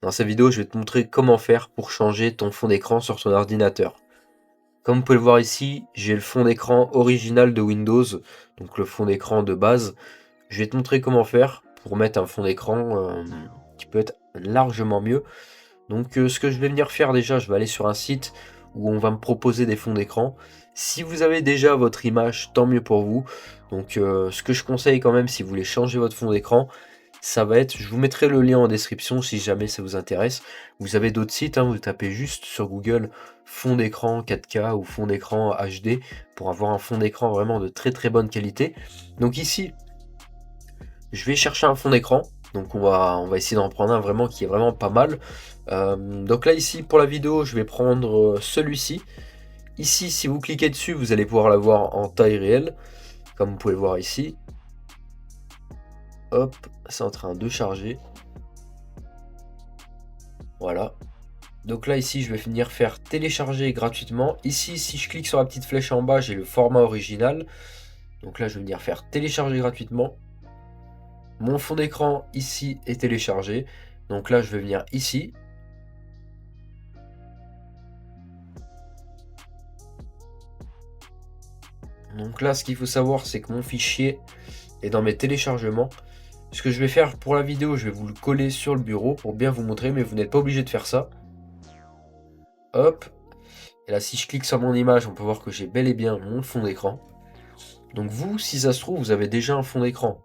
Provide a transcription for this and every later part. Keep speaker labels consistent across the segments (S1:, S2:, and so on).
S1: Dans cette vidéo, je vais te montrer comment faire pour changer ton fond d'écran sur ton ordinateur. Comme vous pouvez le voir ici, j'ai le fond d'écran original de Windows, donc le fond d'écran de base. Je vais te montrer comment faire pour mettre un fond d'écran qui peut être largement mieux. Donc ce que je vais venir faire déjà, je vais aller sur un site où on va me proposer des fonds d'écran. Si vous avez déjà votre image, tant mieux pour vous. Donc ce que je conseille quand même si vous voulez changer votre fond d'écran, ça va être, je vous mettrai le lien en description si jamais ça vous intéresse. Vous avez d'autres sites, vous tapez juste sur Google fond d'écran 4K ou fond d'écran HD pour avoir un fond d'écran vraiment de très très bonne qualité. Donc ici, je vais chercher un fond d'écran. Donc on va essayer d'en prendre un vraiment qui est vraiment pas mal. Donc là ici pour la vidéo, je vais prendre celui-ci. Ici, si vous cliquez dessus, vous allez pouvoir l'avoir en taille réelle, comme vous pouvez le voir ici. Hop, c'est en train de charger. Voilà. Donc là ici je vais venir faire télécharger gratuitement. Ici si je clique sur la petite flèche en bas, j'ai le format original. Donc là je vais venir faire télécharger gratuitement. Mon fond d'écran ici est téléchargé. Donc là je vais venir ici. Donc là ce qu'il faut savoir c'est que mon fichier est dans mes téléchargements. Ce que je vais faire pour la vidéo, je vais vous le coller sur le bureau pour bien vous montrer, mais vous n'êtes pas obligé de faire ça. Hop. Et là si je clique sur mon image, on peut voir que j'ai bel et bien mon fond d'écran. Donc vous, si ça se trouve, vous avez déjà un fond d'écran.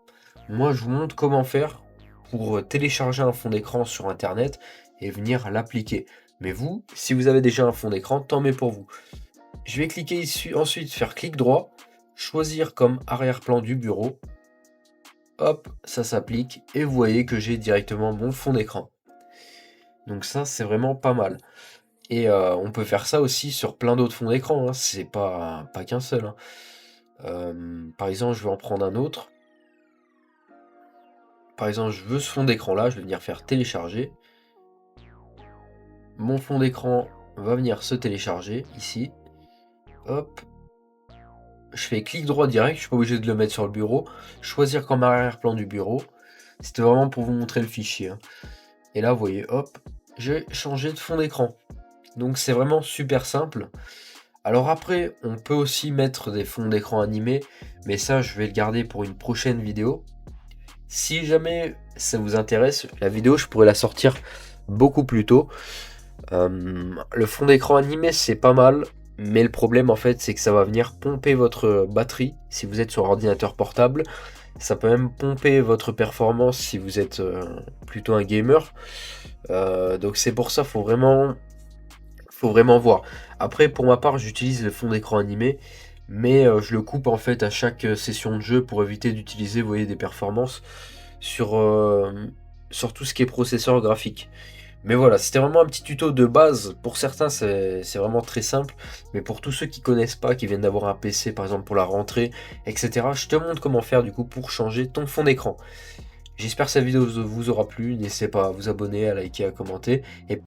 S1: Moi, je vous montre comment faire pour télécharger un fond d'écran sur Internet et venir l'appliquer. Mais vous, si vous avez déjà un fond d'écran, tant mieux pour vous. Je vais cliquer ici, ensuite faire clic droit, choisir comme arrière-plan du bureau. Hop, ça s'applique et vous voyez que j'ai directement mon fond d'écran. Donc ça, c'est vraiment pas mal. Et on peut faire ça aussi sur plein d'autres fonds d'écran, c'est pas qu'un seul. Par exemple, je vais en prendre un autre. Par exemple, je veux ce fond d'écran là, je vais venir faire télécharger. Mon fond d'écran va venir se télécharger ici. Hop. Je fais clic droit direct, je suis pas obligé de le mettre sur le bureau. Choisir comme arrière-plan du bureau. C'était vraiment pour vous montrer le fichier. Et là, vous voyez, hop, j'ai changé de fond d'écran. Donc c'est vraiment super simple. Alors après, on peut aussi mettre des fonds d'écran animés, mais ça, je vais le garder pour une prochaine vidéo. Si jamais ça vous intéresse, la vidéo, je pourrais la sortir beaucoup plus tôt. Le fond d'écran animé, c'est pas mal, mais le problème, en fait, c'est que ça va venir pomper votre batterie si vous êtes sur ordinateur portable. Ça peut même pomper votre performance si vous êtes plutôt un gamer. Donc c'est pour ça, faut vraiment voir. Après, pour ma part, j'utilise le fond d'écran animé, mais je le coupe en fait à chaque session de jeu pour éviter d'utiliser, vous voyez, des performances sur, sur tout ce qui est processeur graphique. Mais voilà, c'était vraiment un petit tuto de base. Pour certains, c'est vraiment très simple. Mais pour tous ceux qui connaissent pas, qui viennent d'avoir un PC par exemple pour la rentrée, etc., je te montre comment faire du coup pour changer ton fond d'écran. J'espère que cette vidéo vous aura plu. N'hésitez pas à vous abonner, à liker, à commenter. Et